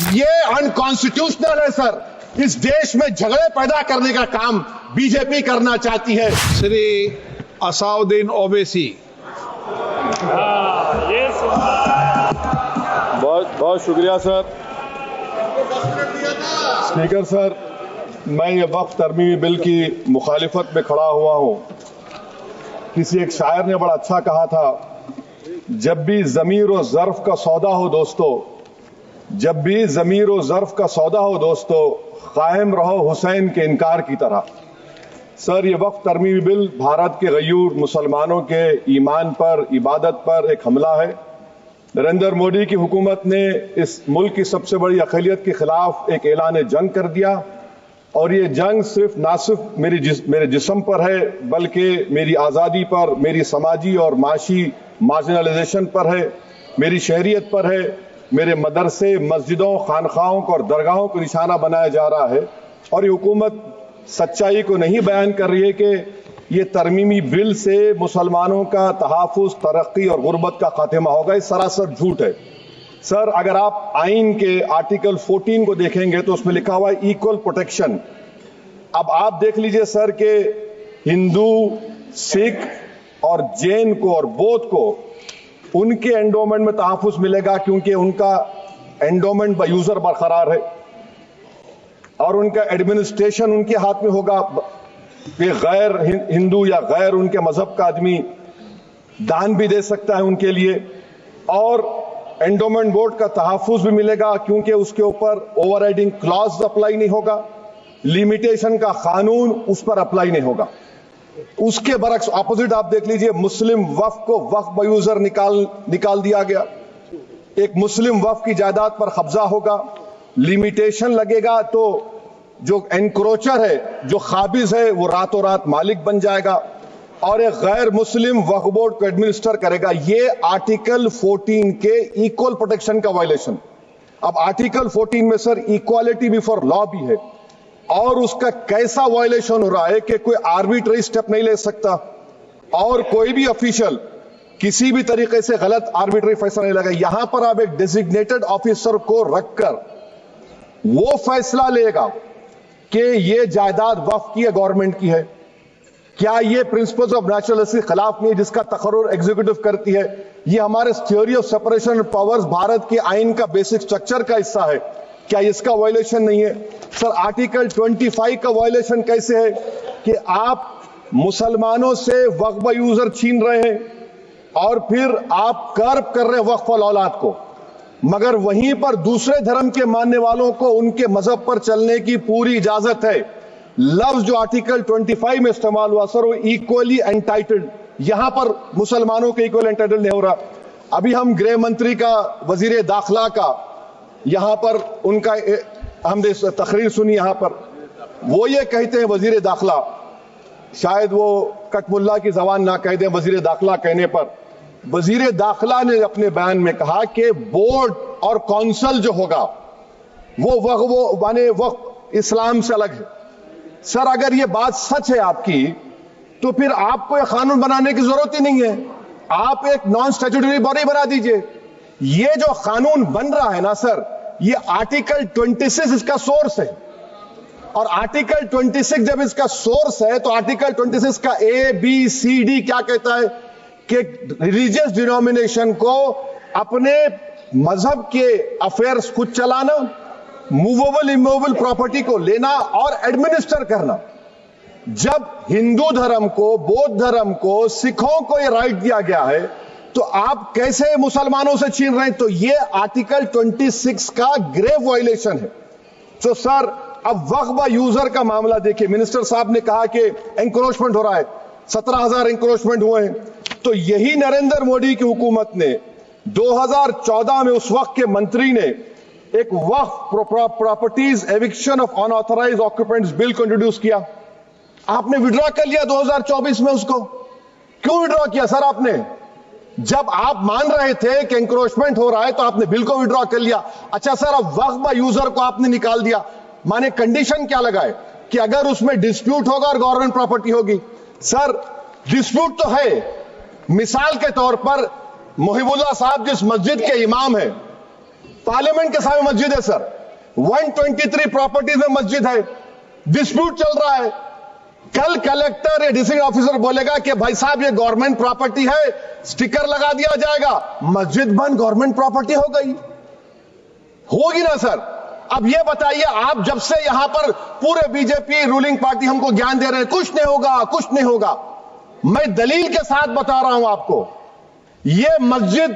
یہ अनकॉन्स्टिट्यूशनल है सर। इस देश में झगड़े पैदा करने का काम बीजेपी करना चाहती है। श्री असाउद्दीन ओवैसी। बहुत शुक्रिया सर। स्पीकर सर, मैं ये वक्फ तरमीमी बिल की मुखालिफत में खड़ा हुआ हूँ। किसी एक शायर ने बड़ा अच्छा कहा था, जब भी ज़मीर और ज़र्फ का सौदा हो दोस्तों, जब भी ज़मीर और ज़र्फ का सौदा हो दोस्तों, कायम रहो हुसैन के इनकार की तरह। सर, ये वक्फ तरमीमी बिल भारत के गयूर मुसलमानों के ईमान पर, इबादत पर एक हमला है। नरेंद्र मोदी की हुकूमत ने इस मुल्क की सबसे बड़ी अक़लियत के खिलाफ एक ऐलान जंग कर दिया, और ये जंग ना सिर्फ मेरे जिस्म पर है, बल्कि मेरी आज़ादी पर, मेरी समाजी और माशी मार्जिनलाइजेशन पर है, मेरी शहरियत पर है, मेरे मदरसे, मस्जिदों, खानखाहों को और दरगाहों को निशाना बनाया जा रहा है। और ये हुकूमत सच्चाई को नहीं बयान कर रही है कि ये तरमीमी बिल से मुसलमानों का तहफ़्फ़ुज़, तरक्की और गुर्बत का खात्मा होगा। ये सरासर झूठ है। सर, अगर आप आइन के आर्टिकल 14 को देखेंगे तो उसमें लिखा हुआ है इक्वल प्रोटेक्शन। अब आप देख लीजिए सर कि हिंदू, सिख और जैन को और बौद्ध को उनके एंडोमेंट में तहफ़्फ़ुज़ मिलेगा, क्योंकि उनका एंडोमेंट बाय यूजर बरकरार है और उनका एडमिनिस्ट्रेशन उनके हाथ में होगा। कि गैर हिंदू या गैर उनके मजहब का आदमी दान भी दे सकता है उनके लिए, और एंडोमेंट बोर्ड का तहफ़्फ़ुज़ भी मिलेगा, क्योंकि उसके ऊपर ओवरराइडिंग क्लॉज अप्लाई नहीं होगा, लिमिटेशन का कानून उस पर अप्लाई नहीं होगा। उसके बरक्स ऑपोजिट आप देख लीजिए, मुस्लिम वक्फ को वक्फ बाय यूजर निकाल दिया गया। एक मुस्लिम वक्फ की जायदाद पर कब्जा होगा, लिमिटेशन लगेगा तो जो एनक्रोचर है, जो खाबिज है, वो रातों रात मालिक बन जाएगा, और एक गैर मुस्लिम वक्फ बोर्ड को एडमिनिस्टर करेगा। ये आर्टिकल 14 के इक्वल प्रोटेक्शन का वायलेशन। अब आर्टिकल 14 में सर इक्वालिटी बिफोर लॉ भी है, और उसका कैसा वायलेशन हो रहा है कि कोई आर्बिट्ररी स्टेप नहीं ले सकता, और कोई भी ऑफिशियल किसी भी तरीके से गलत आर्बिट्ररी फैसला नहीं लगा। यहां पर आप एक डेजिग्नेटेड ऑफिसर को रखकर वो फैसला लेगा कि ये जायदाद वक्फ की है, गवर्नमेंट की है। क्या ये प्रिंसिपल्स ऑफ नेचुरलिटी के खिलाफ नहीं है, जिसका तकर्रुर एग्जीक्यूटिव करती है? ये हमारे theory of separation of powers, Bharat के आइन का बेसिक स्ट्रक्चर का हिस्सा है। क्या इसका वायलेशन नहीं है? सर, आर्टिकल 25 का वायलेशन कैसे है कि आप मुसलमानों से वक्फ बाय यूजर छीन रहे हैं और फिर आप कर्ब कर रहे हैं वक्फ वाल औलाद को, मगर वहीं पर दूसरे धर्म के मानने वालों को उनके मजहब पर चलने की पूरी इजाजत है। लफ्ज जो आर्टिकल 25 में इस्तेमाल हुआ सर, वो इक्वली एंटाइटल्ड, यहां पर मुसलमानों के इक्वल एंटाइटल्ड नहीं हो रहा। अभी हम गृह मंत्री का, वजीर दाखिला का यहां पर उनका हमने तकरीर सुनी, यहां पर वो ये कहते हैं, वजीर दाखिला, शायद वो कटमुल्ला की जबान ना कह दें, वजीर दाखिला कहने पर वजीर दाखिला ने अपने बयान में कहा कि बोर्ड और काउंसिल जो होगा वो माने वक्फ इस्लाम से अलग है। सर, अगर ये बात सच है आपकी, तो फिर आपको एक कानून बनाने की जरूरत ही नहीं है, आप एक नॉन स्टैट्यूटरी बॉडी बना दीजिए। ये जो कानून बन रहा है ना सर, ये आर्टिकल 26 इसका सोर्स है, और आर्टिकल 26 जब इसका सोर्स है तो आर्टिकल 26 का ABCD क्या कहता है कि रिलीजियस डिनोमिनेशन को अपने मजहब के अफेयर्स खुद चलाना, मूवेबल इमूवेबल प्रॉपर्टी को लेना और एडमिनिस्टर करना। जब हिंदू धर्म को, बौद्ध धर्म को, सिखों को यह राइट दिया गया है, तो आप कैसे मुसलमानों से छीन रहे हैं? तो ये आर्टिकल 26 का ग्रेव वायलेशन है। तो सर, अब वक्फ बाय यूजर का मामला देखिए, मिनिस्टर साहब ने कहा कि एंक्रोचमेंट हो रहा है, 17,000 एंक्रोचमेंट हुए हैं। तो यही नरेंद्र मोदी की हुकूमत ने 2014 में उस वक्त के मंत्री ने एक Waqf properties eviction of unauthorised occupants bill को इंट्रोड्यूस किया। आपने विड्रॉ कर लिया 2024 में उसको। क्यों विड्रॉ किया सर आपने? जब आप मान रहे थे कि एंक्रोचमेंट हो रहा है तो आपने बिल को विड्रॉ कर लिया। अच्छा सर, अब वक्फ बाय यूजर को आपने निकाल दिया, माने कंडीशन क्या लगाए कि अगर उसमें डिस्प्यूट होगा और गवर्नमेंट प्रॉपर्टी होगी। सर, डिस्प्यूट तो है। मिसाल के तौर पर मोहिबुल्लाह साहब जिस मस्जिद के इमाम हैं, पार्लियामेंट के सामने मस्जिद है सर, 123 प्रॉपर्टीज में मस्जिद है, डिस्प्यूट चल रहा है। कल कलेक्टर या डिस्ट्रिक्ट ऑफिसर बोलेगा कि भाई साहब ये गवर्नमेंट प्रॉपर्टी है, स्टिकर लगा दिया जाएगा, मस्जिद बंद, गवर्नमेंट प्रॉपर्टी हो गई, होगी ना सर। अब ये बताइए, आप जब से यहां पर पूरे बीजेपी रूलिंग पार्टी हमको ज्ञान दे रहे हैं कुछ नहीं होगा, कुछ नहीं होगा, मैं दलील के साथ बता रहा हूं आपको। ये मस्जिद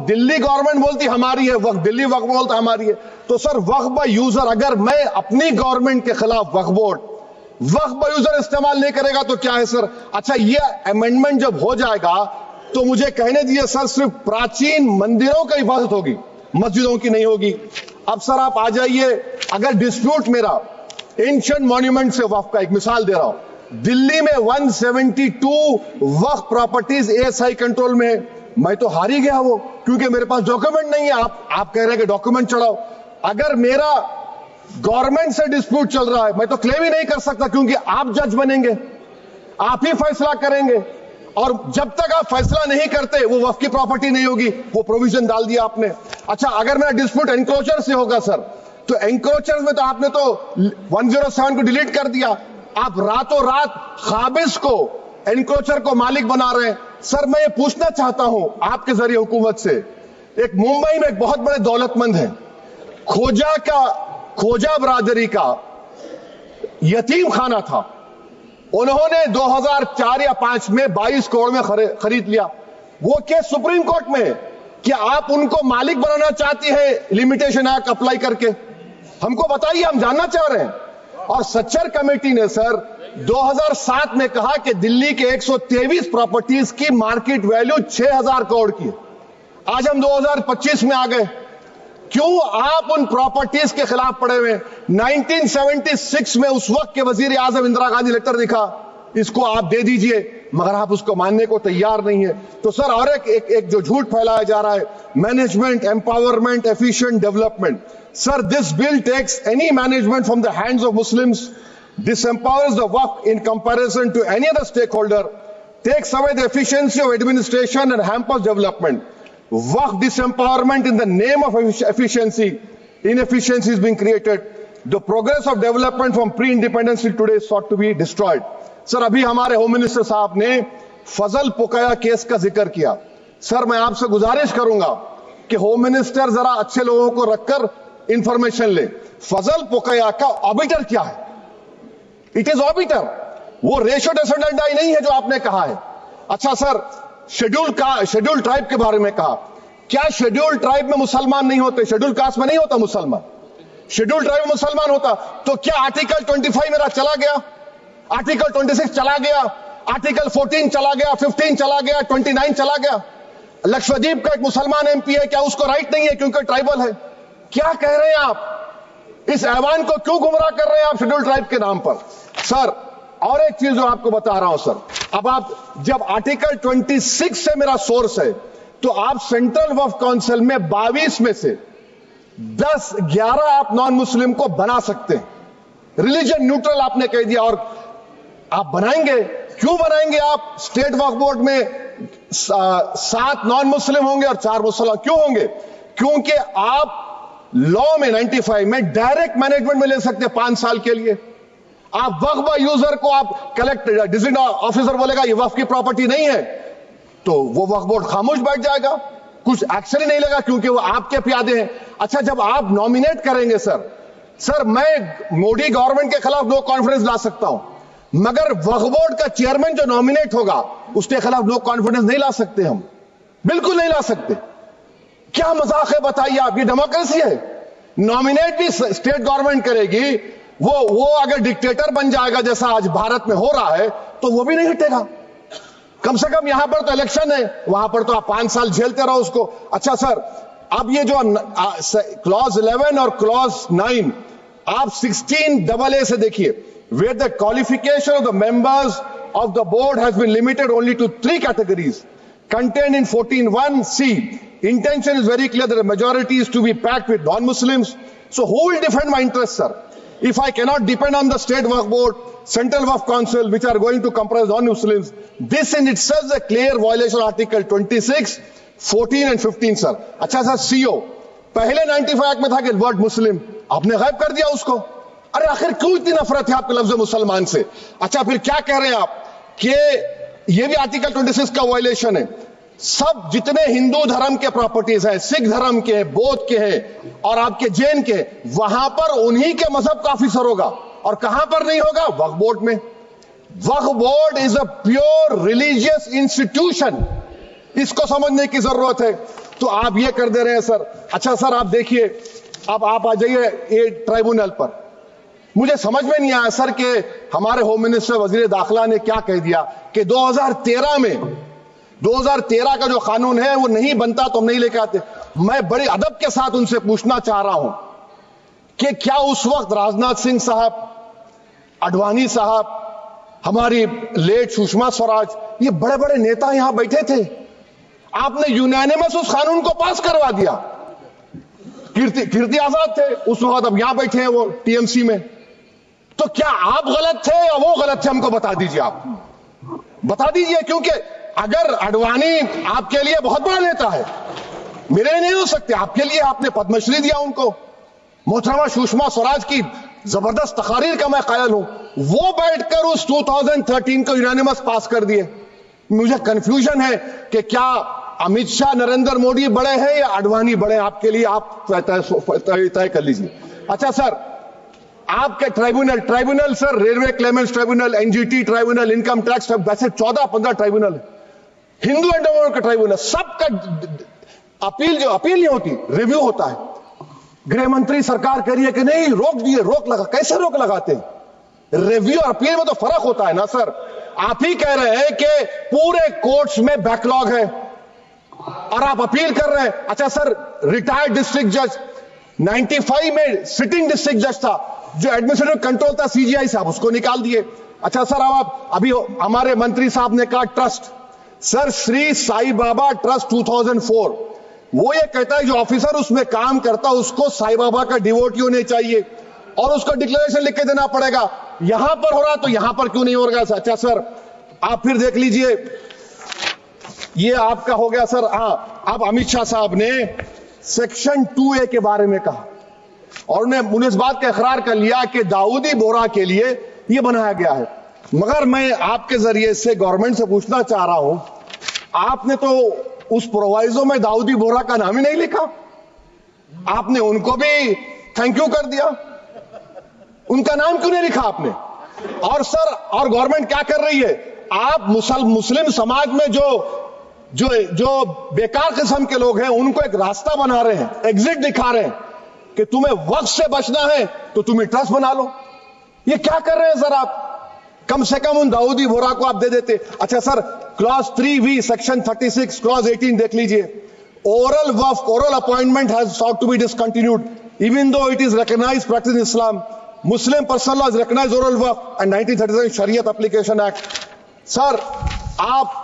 दिल्ली गवर्नमेंट बोलती हमारी है, वक्फ दिल्ली वक्फ बोलता हमारी है, तो सर वक्फ बाय यूजर, अगर मैं अपनी गवर्नमेंट के खिलाफ वक्फ बोर्ड वक्फ बाय यूजर इस्तेमाल नहीं करेगा तो क्या है सर। अच्छा, ये अमेंडमेंट जब हो जाएगा तो मुझे कहने दीजिए सर, सिर्फ प्राचीन मंदिरों की इबादत होगी, मस्जिदों की नहीं होगी। अब सर आप आ जाइए, अगर डिस्प्यूट मेरा एंशिएंट मॉन्यूमेंट से वक्फ का, एक मिसाल दे रहा हूं, दिल्ली में 172 वक्फ प्रॉपर्टीज एएसआई कंट्रोल में है, मैं तो हार ही गया वो, क्योंकि मेरे पास डॉक्यूमेंट नहीं है। आप कह रहे हैं कि डॉक्यूमेंट चढ़ाओ, अगर मेरा गवर्नमेंट से डिस्प्यूट चल रहा है मैं तो क्लेम ही नहीं कर सकता, क्योंकि आप जज बनेंगे, आप ही फैसला करेंगे, और जब तक आप फैसला नहीं करते वो वक्फ की प्रॉपर्टी नहीं होगी, वो प्रोविजन डाल दिया आपने। अच्छा, अगर मेरा डिस्प्यूट एनक्रोचर से होगा सर, तो एनक्रोचर में तो आपने तो 107 को डिलीट कर दिया, आप रातों रात काबिज को, एनक्रोचर को मालिक बना रहे हैं। सर मैं ये पूछना चाहता हूं आपके जरिए हुकूमत से, एक मुंबई में एक बहुत बड़े दौलतमंद है, खोजा बरादरी का यतीम खाना था, उन्होंने 2004 या 5 में 22 करोड़ में खरीद लिया। वो केस सुप्रीम कोर्ट में है कि आप उनको मालिक बनाना चाहती है लिमिटेशन एक्ट अप्लाई करके, हमको बताइए, हम जानना चाह रहे हैं। और सच्चर कमेटी ने सर 2007 में कहा कि दिल्ली के 123 प्रॉपर्टीज की मार्केट वैल्यू 6000 करोड़ की है। आज हम 2025 में आ गए, क्यों आप उन प्रॉपर्टीज के खिलाफ पड़े हुए? 1976 में उस वक्त के वजीर आजम इंदिरा गांधी लेटर लिखा, इसको आप दे दीजिए, मगर आप उसको मानने को तैयार नहीं है। तो सर और एक जो झूठ फैलाया जा रहा है, management, empowerment, efficient development. Sir this bill takes any management from the hands of Muslims, disempowers the Waqf in comparison to any other stakeholder, takes away the efficiency of administration and hampers development. Waqf disempowerment in the name of efficiency, inefficiency is being created. The progress of development from pre-independence till today sought to be destroyed. Sir अभी हमारे home minister साहब ने फजल पुकाया case का जिक्र किया। Sir मैं आपसे गुजारिश करूंगा कि होम मिनिस्टर जरा अच्छे लोगों को रखकर इंफॉर्मेशन ले, फजल पुकाया का ऑबिटर क्या है? इट इज ऑबिटर, वो रेशियो डिसेंडेंटाई नहीं है जो आपने कहा है। अच्छा सर, शेड्यूल ट्राइब के बारे में कहा, क्या शेड्यूल ट्राइब में मुसलमान नहीं होते? शेड्यूल कास्ट में नहीं होता मुसलमान, शेड्यूल ट्राइब में मुसलमान होता तो क्या आर्टिकल 25 मेरा चला गया, आर्टिकल 26 चला गया, आर्टिकल 14 चला गया, 15 चला गया, 29 चला गया? लक्षद्वीप का एक मुसलमान एमपी है, क्या उसको राइट नहीं है क्योंकि ट्राइबल है? क्या कह रहे हैं आप? इस ऐवान को क्यों गुमराह कर रहे हैं आप शेड्यूल ट्राइब के नाम पर? सर और एक चीज जो आपको बता रहा हूं सर, अब आप जब आर्टिकल 26 से मेरा सोर्स है, तो आप सेंट्रल वक्फ काउंसिल में 22 में से 10-11 आप नॉन मुस्लिम को बना सकते हैं, रिलीजन न्यूट्रल आपने कह दिया, और आप बनाएंगे, क्यों बनाएंगे आप? स्टेट वक्फ बोर्ड में 7 नॉन मुस्लिम होंगे और 4 मुसलमान, क्यों होंगे? क्योंकि आप लॉ में 95 में डायरेक्ट मैनेजमेंट में ले सकते हैं 5 साल के लिए। आप वक्फ बाय यूजर को आप कलेक्टर डिस्ट्रिक्ट ऑफिसर बोलेगा ये वक्फ की प्रॉपर्टी नहीं है, तो वो वक्फ बोर्ड खामोश बैठ जाएगा, कुछ एक्शन ही नहीं लेगा, क्योंकि वो आपके प्यादे हैं। अच्छा, जब आप नॉमिनेट करेंगे सर मैं मोदी गवर्नमेंट के खिलाफ नो कॉन्फिडेंस ला सकता हूं, मगर वक्फ बोर्ड का चेयरमैन जो नॉमिनेट होगा उसके खिलाफ नो कॉन्फिडेंस नहीं ला सकते, हम बिल्कुल नहीं ला सकते। क्या मजाक है बताइए आप? ये डेमोक्रेसी है, नॉमिनेट भी स्टेट गवर्नमेंट करेगी, वो अगर डिक्टेटर बन जाएगा जैसा आज भारत में हो रहा है तो वो भी नहीं हटेगा। कम से कम यहां पर तो इलेक्शन है, वहां पर तो आप 5 साल झेलते रहो उसको। अच्छा सर, अब ये जो क्लॉज 11 और क्लॉज 9 आप 16AA से देखिए, where the qualification of the members of the board has been limited only to 3 categories contained in 14(1)(c). Intention is very clear that the majority is to be packed with non-Muslims. So who will defend my interests, sir? If I cannot depend on the state waqf board, central waqf council, which are going to comprise non-Muslims, this in itself is a clear violation of Article 26, 14 and 15, sir. अच्छा sir, CO पहले 95 act में था कि word मुस्लिम, आपने गायब कर दिया उसको। अरे आखिर क्यों इतनी नफरत है आपके लफ्ज मुसलमान से? अच्छा फिर क्या कह रहे हैं आप कि ये भी आर्टिकल 26 का वायलेशन है। सब जितने हिंदू धर्म के प्रॉपर्टीज हैं, सिख धर्म के, बौद्ध के हैं और आपके जैन के, वहां पर उन्हीं के मजहब का ऑफिसर होगा। और कहां पर नहीं होगा? वक्फ बोर्ड में। Waqf board is a pure religious institution, इसको समझने की जरूरत है। तो आप ये कर दे रहे हैं सर। अच्छा सर आप देखिए, अब आप आ जाइए ये ट्राइब्यूनल पर। मुझे समझ में नहीं आया सर कि हमारे होम मिनिस्टर वजीर दाखिला ने क्या कह दिया कि 2013 का जो कानून है वो नहीं बनता तो हम नहीं लेके आते। मैं बड़े अदब के साथ उनसे पूछना चाह रहा हूं कि क्या उस वक्त राजनाथ सिंह साहब, अडवाणी साहब, हमारी लेट सुषमा स्वराज, ये बड़े बड़े नेता यहां बैठे थे? आपने यूनानिमस उस कानून को पास करवा दिया। कीर्ति आजाद थे उस वक्त, अब यहां बैठे हैं वो टीएमसी में। तो क्या आप गलत थे या वो गलत थे? हमको बता दीजिए, आप बता दीजिए। क्योंकि अगर अडवाणी आपके लिए बहुत बड़ा नेता है, मेरे लिए नहीं हो सकते, आपके लिए आपने पद्मश्री दिया उनको। मोहतरमा सुषमा स्वराज की जबरदस्त तकारीर का मैं कायल हूं, वो बैठकर उस 2013 को यूनानिमस पास कर दिए। मुझे कंफ्यूजन है कि क्या अमित शाह, नरेंद्र मोदी बड़े हैं या अडवाणी बड़े हैं? आपके लिए आप तय कर लीजिए। अच्छा सर, आपके tribunal sir, railway Clements tribunal, NGT tribunal, income tax, वैसे 14-15 ट्राइब्यूनल, हिंदू एंडोवर का ट्राइब्यूनल, सबका अपील नहीं होती, रिव्यू होता है। गृह मंत्री सरकार कह रही है कि नहीं, रोक दिए, रोक लगा। कैसे रोक लगाते हैं? रिव्यू और अपील में तो फर्क होता है ना सर। आप ही कह रहे हैं कि पूरे कोर्ट्स में बैकलॉग है और आप अपील कर रहे हैं। अच्छा सर, रिटायर्ड डिस्ट्रिक्ट जज 95 में सिटिंग डिस्ट्रिक्ट जज था, जो एडमिनिस्ट्रेटिव कंट्रोल था सीजीआई साहब, उसको निकाल दिए। अच्छा सर, अब आप अभी हमारे मंत्री साहब ने कहा trust, sir Shri Sai Baba trust 2004, वो ये कहता है जो ऑफिसर उसमें काम करता उसको साई बाबा का डिवोटी होने चाहिए और उसको डिक्लेरेशन लिख के देना पड़ेगा। यहां पर हो रहा तो यहां पर क्यों नहीं हो रहा? अच्छा सर, आप फिर देख लीजिए, ये आपका हो गया सर। अब अमित शाह साहब ने सेक्शन 2A के बारे में कहा और उन्हें इस बात का इकरार कर लिया कि दाऊदी बोहरा के लिए यह बनाया गया है। मगर मैं आपके जरिए से गवर्नमेंट से पूछना चाह रहा हूं, आपने तो उस प्रोवाइजो में दाऊदी बोहरा का नाम ही नहीं लिखा, आपने उनको भी थैंक यू कर दिया, उनका नाम क्यों नहीं लिखा आपने? और सर, और गवर्नमेंट क्या कर रही है? आप मुस्लिम समाज में जो बेकार किस्म के लोग हैं उनको एक रास्ता बना रहे हैं, एग्जिट दिखा रहे हैं कि तुम्हें वक्त से बचना है तो तुम्हें ट्रस्ट बना लो। ये क्या कर रहे हैं सर आप? कम से कम उन दाऊदी बोहरा को आप दे देते। अच्छा sir, clause 3V section 36 clause 18 देख लीजिए। Oral Waqf, oral appointment has sought to be discontinued even though it is recognized practice in Islam. Muslim personal law has recognized oral waqf and 1937 Shariat Application Act. Sir आप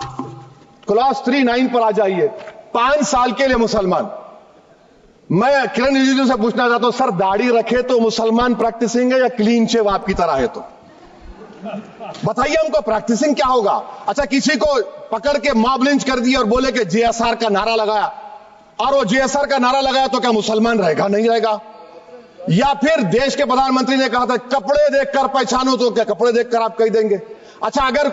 clause 3(9) पर आ जाइए। 5 साल के लिए मुसलमान, मैं किरण रिजिजू से पूछना चाहता हूं, सर दाढ़ी रखे तो मुसलमान प्रैक्टिसिंग है या क्लीन शेव आपकी तरह है? तो बताइए हमको, प्रैक्टिसिंग क्या होगा? अच्छा, किसी को पकड़ के मॉब लिंच कर दिया और बोले कि JSR का नारा लगाया, और वो JSR का नारा लगाया तो क्या मुसलमान रहेगा? नहीं रहेगा। या फिर देश के प्रधानमंत्री ने कहा था कपड़े देखकर पहचानो, तो क्या कपड़े देखकर आप कह देंगे? अच्छा, अगर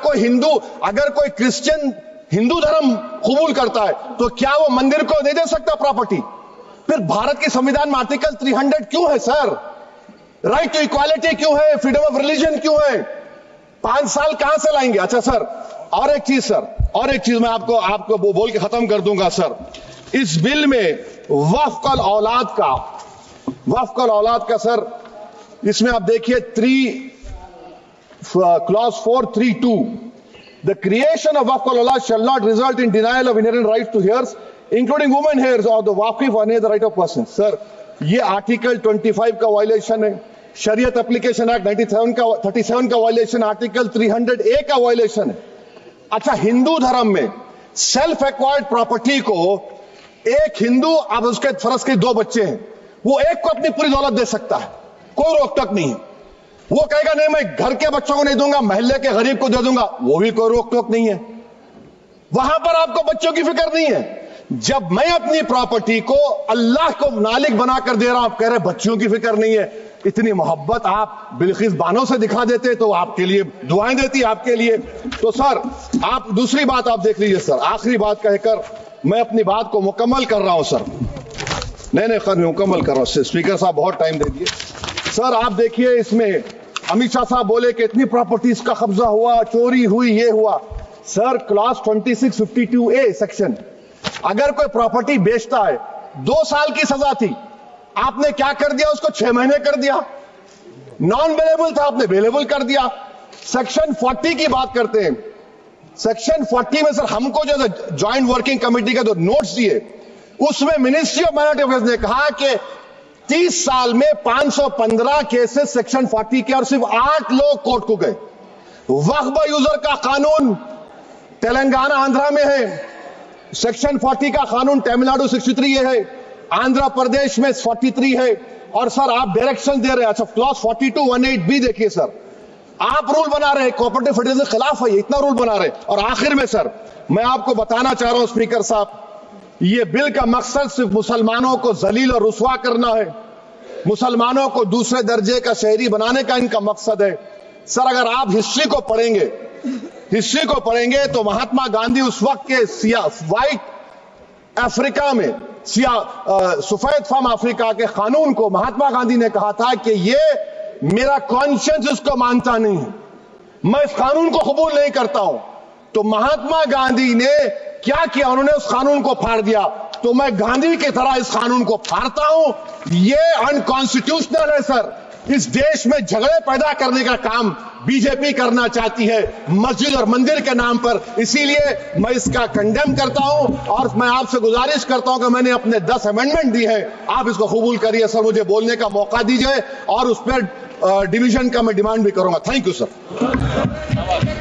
कोई क्रिश्चियन हिंदू धर्म कबूल करता है तो क्या वो मंदिर को दे सकता प्रॉपर्टी? फिर भारत के संविधान में आर्टिकल 300 क्यों है सर? राइट टू इक्वालिटी क्यों है? फ्रीडम ऑफ रिलीजन क्यों है? 5 साल कहां से लाएंगे? अच्छा सर, और एक चीज मैं आपको बोल के खत्म कर दूंगा सर। इस बिल में वक्फ औलाद का सर, इसमें आप देखिए clause 4(3)(2), the creation of waqf al-awlad shall not result in denial of inherent rights to heirs, including women heirs or the waqif or any other right of person. Sir, ये article 25 का violation है, शरीयत application act 37 का violation, article 300A का violation है। अच्छा, हिंदू धर्म में सेल्फ एक्वायर्ड प्रॉपर्टी को एक हिंदू, अब उसके फर्ज के 2 बच्चे हैं, वो एक को अपनी पूरी दौलत दे सकता है, कोई रोक टोक नहीं है। वो कहेगा नहीं मैं घर के बच्चों को नहीं दूंगा, मोहल्ले के गरीब को दे दूंगा, वो भी कोई रोक टोक नहीं है। वहां पर आपको बच्चों की फिक्र नहीं है। جب میں اپنی پراپرٹی کو اللہ کو مالک بنا کر دے رہا ہوں، آپ کہہ رہے بچیوں کی فکر نہیں ہے. اتنی محبت آپ بلقیس بانو سے دکھا دیتے تو آپ کے لیے دعائیں دیتی آپ کے لیے. تو سر آپ دوسری بات آپ دیکھ لیجئے سر، آخری بات کہہ کر میں اپنی بات کو مکمل کر رہا ہوں سر. نہیں خیر میں مکمل کر رہا ہوں. اسپیکر صاحب بہت ٹائم دے دیے. سر آپ دیکھیے اس میں امت شاہ صاحب بولے کہ اتنی پراپرٹیز کا قبضہ ہوا، چوری ہوئی، یہ ہوا. سر کلاس 2652A سیکشن، اگر کوئی پراپرٹی بیچتا ہے 2 سال کی سزا تھی، آپ نے کیا کر دیا؟ اس کو 6 مہینے کر دیا. نان ویلیبل تھا، آپ نے ویلیبل کر دیا. سیکشن 40 کی بات کرتے ہیں. سیکشن 40 میں سر ہم کو جو جوائنٹ ورکنگ کمیٹی کا جو نوٹس دیے، اس میں منسٹری آف مائنورٹی افیئرز نے کہا کہ 30 سال میں 515 کیسز سیکشن 40 کے، اور صرف 8 لوگ کورٹ کو گئے. وقف یوزر کا قانون تلنگانہ آندھرا میں ہے، سیکشن 40 کا قانون تمل ناڈو 63 یہ ہے، آندھرا پردیش میں 43 ہے. اور سر آپ ڈائریکشن دے رہے ہیں. اچھا کلاس 4218B دیکھیے سر، آپ رول بنا رہے ہیں کوآپریٹو فیڈریشن کے خلاف ہے، یہ اتنا رول بنا رہے ہیں. اور آخر میں سر میں آپ کو بتانا چاہ رہا ہوں اسپیکر صاحب، یہ بل کا مقصد صرف مسلمانوں کو ذلیل اور رسوا کرنا ہے، مسلمانوں کو دوسرے درجے کا شہری بنانے کا ان کا مقصد ہے. سر اگر آپ ہسٹری کو پڑھیں گے تو مہاتما گاندھی اس وقت کے وائٹ افریقہ میں سفید فام افریقہ کے قانون کو مہاتما گاندھی نے کہا تھا کہ یہ میرا کانشنس اس کو مانتا نہیں ہے، میں اس قانون کو قبول نہیں کرتا ہوں. تو مہاتما گاندھی نے کیا کیا؟ انہوں نے اس قانون کو پھاڑ دیا. تو میں گاندھی کی طرح اس قانون کو پھاڑتا ہوں. یہ انکانسٹیٹیوشنل ہے سر. اس دیش میں جھگڑے پیدا کرنے کا کام بی جے پی کرنا چاہتی ہے مسجد اور مندر کے نام پر. اسی لیے میں اس کا کنڈیم کرتا ہوں، اور میں آپ سے گزارش کرتا ہوں کہ میں نے اپنے 10 امینڈمنٹ دی ہے، آپ اس کو قبول کریے. سر مجھے بولنے کا موقع دیجئے، اور اس پر ڈویژن کا میں ڈیمانڈ بھی کروں گا. Thank you sir.